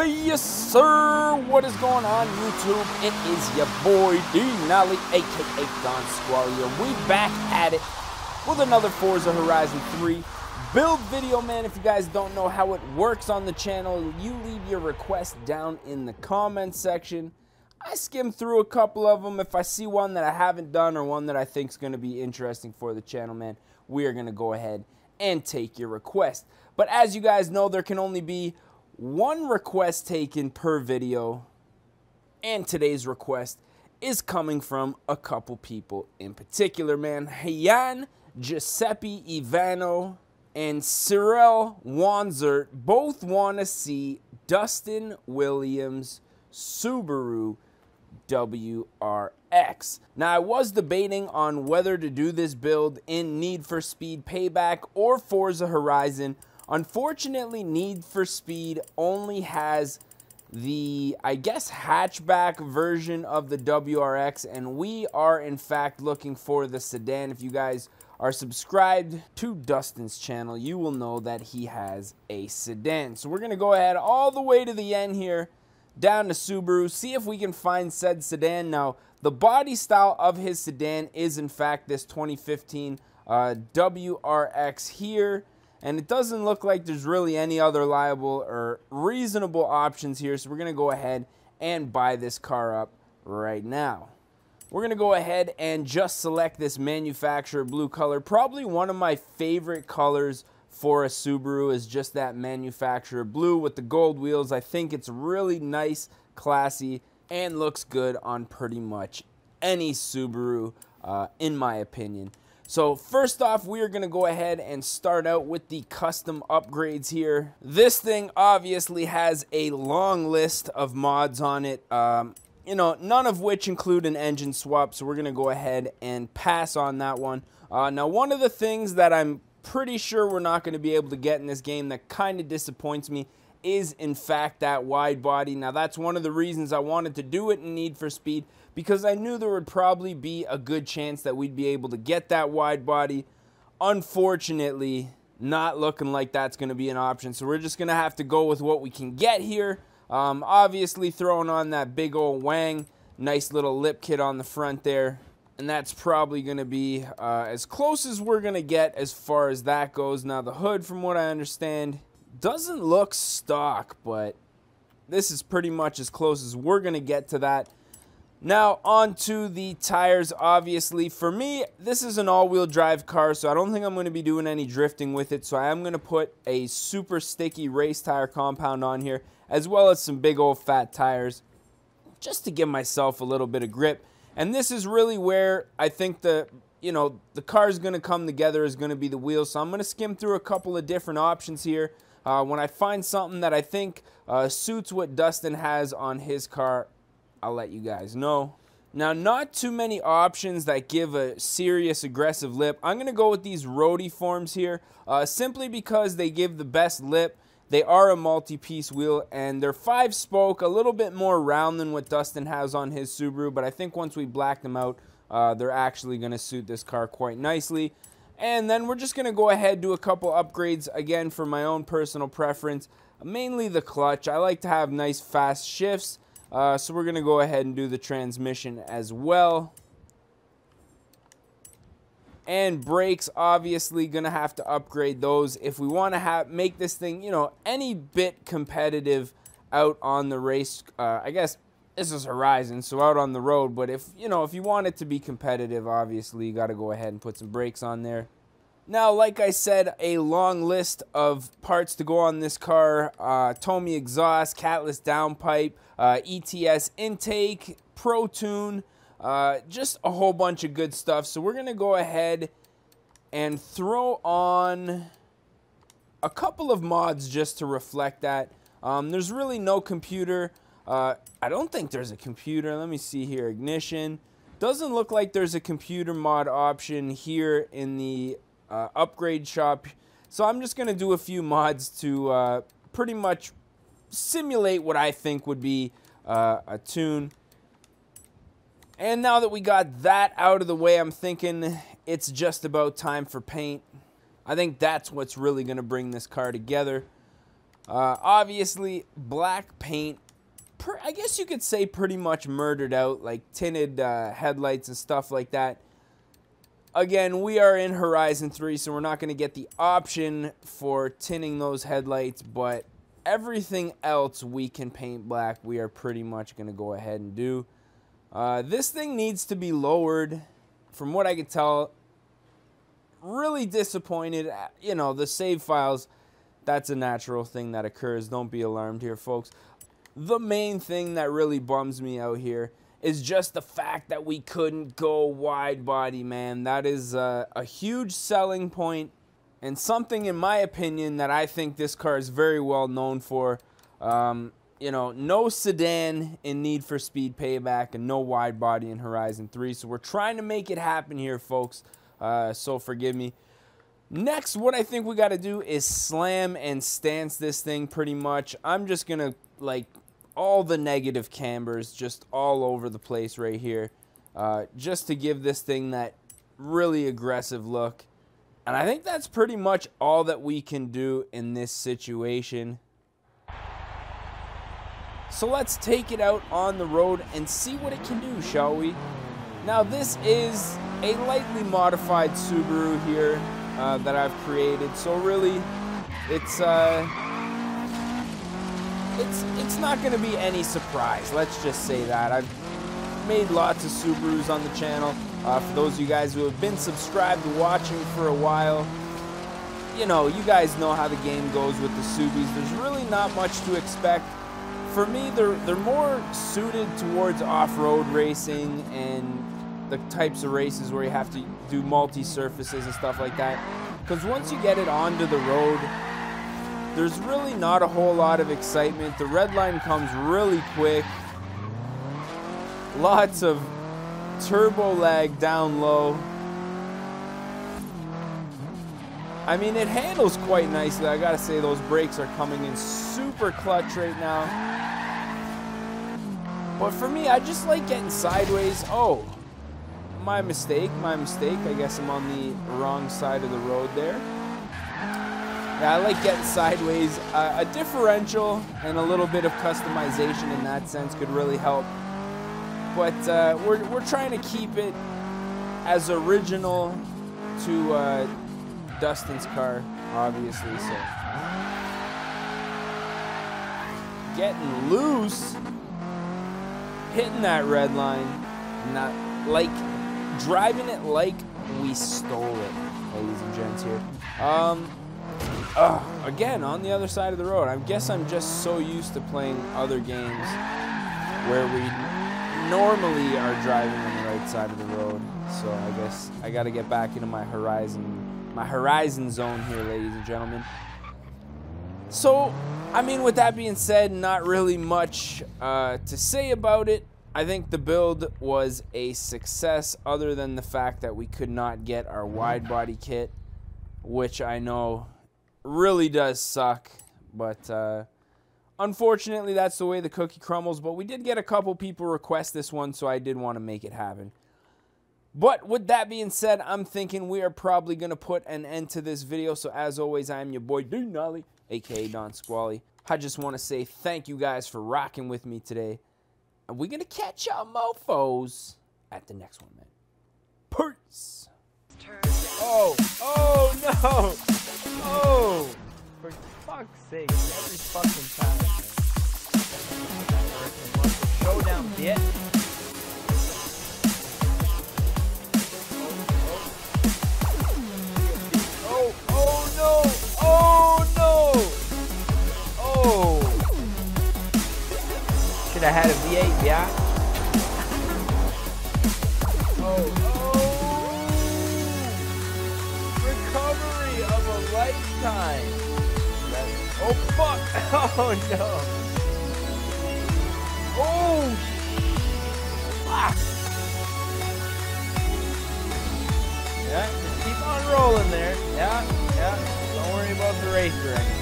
Hey, yes, sir. What is going on, YouTube? It is your boy, D-Nolly, a.k.a. Don Squario. We back at it with another Forza Horizon 3 build video, man. If you guys don't know how it works on the channel, you leave your request down in the comment section. I skim through a couple of them. If I see one that I haven't done or one that I think is going to be interesting for the channel, man, we are going to go ahead and take your request. But as you guys know, there can only be one request taken per video, and today's request is coming from a couple people in particular, man. Jan, Giuseppe Ivano, and Cyril Wanzert both want to see Dustin Williams' Subaru WRX. Now, I was debating on whether to do this build in Need for Speed Payback or Forza Horizon. Unfortunately, Need for Speed only has the, I guess, hatchback version of the WRX, and we are, in fact, looking for the sedan. If you guys are subscribed to Dustin's channel, you will know that he has a sedan. So we're going to go ahead all the way to the end here, down to Subaru, see if we can find said sedan. Now, the body style of his sedan is, in fact, this 2015 WRX here. And it doesn't look like there's really any other reliable or reasonable options here. So we're going to go ahead and buy this car up right now. We're going to go ahead and just select this manufacturer blue color. Probably one of my favorite colors for a Subaru is just that manufacturer blue with the gold wheels. I think it's really nice, classy, and looks good on pretty much any Subaru, in my opinion. So first off, we are going to go ahead and start out with the custom upgrades here. This thing obviously has a long list of mods on it, you know, none of which include an engine swap, so we're going to go ahead and pass on that one. Now, one of the things that I'm pretty sure we're not going to be able to get in this game that kind of disappoints me is, in fact, that wide body. Now, that's one of the reasons I wanted to do it in Need for Speed, because I knew there would probably be a good chance that we'd be able to get that wide body. Unfortunately, not looking like that's going to be an option, so we're just going to have to go with what we can get here. Obviously, throwing on that big old wang, nice little lip kit on the front there, and that's probably going to be as close as we're going to get as far as that goes. Now, the hood, from what I understand, doesn't look stock, but this is pretty much as close as we're going to get to that. Now, on to the tires. Obviously, for me, this is an all-wheel drive car, so I don't think I'm going to be doing any drifting with it. So I am going to put a super sticky race tire compound on here, as well as some big old fat tires, just to give myself a little bit of grip. And this is really where I think the car is going to come together, is going to be the wheels. So I'm going to skim through a couple of different options here. When I find something that I think suits what Dustin has on his car, I'll let you guys know. Now, not too many options that give a serious aggressive lip. I'm going to go with these roadie forms here, simply because they give the best lip. They are a multi-piece wheel, and they're 5-spoke, a little bit more round than what Dustin has on his Subaru, but I think once we black them out, they're actually going to suit this car quite nicely. And then we're just going to go ahead and do a couple upgrades, again, for my own personal preference, mainly the clutch. I like to have nice, fast shifts. So we're going to go ahead and do the transmission as well. And brakes, obviously going to have to upgrade those if we want to make this thing, you know, any bit competitive out on the race. I guess this is Horizon, so out on the road. But if you want it to be competitive, obviously you got to go ahead and put some brakes on there. Now, like I said, a long list of parts to go on this car. Tomy exhaust, catless downpipe, ETS intake, Pro Tune, just a whole bunch of good stuff. So we're going to go ahead and throw on a couple of mods just to reflect that. There's really no computer. I don't think there's a computer. Let me see here. Ignition. Doesn't look like there's a computer mod option here in the upgrade shop, so I'm just going to do a few mods to pretty much simulate what I think would be a tune. And now that we got that out of the way, I'm thinking it's just about time for paint. I think that's what's really going to bring this car together. Obviously, black paint, I guess you could say pretty much murdered out, like tinted headlights and stuff like that. Again, we are in Horizon 3, so we're not going to get the option for tinting those headlights, but everything else we can paint black, we are pretty much going to go ahead and do. This thing needs to be lowered. From what I can tell, really disappointed. You know, the save files, that's a natural thing that occurs. Don't be alarmed here, folks. The main thing that really bums me out here is just the fact that we couldn't go wide body, man. That is a huge selling point, and something, in my opinion, that I think this car is very well known for. You know, no sedan in Need for Speed Payback and no wide body in Horizon 3. So we're trying to make it happen here, folks. So forgive me. Next, what I think we got to do is slam and stance this thing pretty much. I'm just going to, like, all the negative cambers just all over the place right here. Just to give this thing that really aggressive look. And I think that's pretty much all that we can do in this situation. So let's take it out on the road and see what it can do, shall we? Now, this is a lightly modified Subaru here that I've created. So really, it's not going to be any surprise. Let's just say that. I've made lots of Subarus on the channel. For those of you guys who have been subscribed and watching for a while, you know, you guys know how the game goes with the Subis. There's really not much to expect. For me, they're more suited towards off-road racing and the types of races where you have to do multi-surfaces and stuff like that. Because once you get it onto the road, there's really not a whole lot of excitement. The red line comes really quick. Lots of turbo lag down low. I mean, it handles quite nicely. I gotta say, those brakes are coming in super clutch right now. But for me, I just like getting sideways. Oh, my mistake, my mistake. I guess I'm on the wrong side of the road there. Yeah, I like getting sideways. A differential and a little bit of customization in that sense could really help. But we're trying to keep it as original to Dustin's car, obviously. So getting loose, hitting that red line, not like driving it like we stole it, ladies and gents here. Again, on the other side of the road. I guess I'm just so used to playing other games where we normally are driving on the right side of the road. So I guess I got to get back into my horizon zone here, ladies and gentlemen. So, I mean, with that being said, not really much to say about it. I think the build was a success, other than the fact that we could not get our wide body kit, which I know really does suck, but unfortunately that's the way the cookie crumbles. But we did get a couple people request this one, so I did want to make it happen. But with that being said, I'm thinking we are probably going to put an end to this video. So as always, I am your boy D Nolly, aka Don Squally. I just want to say thank you guys for rocking with me today, and we're going to catch y'all mofos at the next one, man. Peace. Oh no! Oh, for fuck's sake, every fucking time. Showdown, bitch. Oh no! Oh no! Oh! Should have had a V8, yeah? Recovery of a lifetime. Oh fuck! Oh no! Oh! Fuck! Yeah, just keep on rolling there. Yeah. Don't worry about the racer anymore.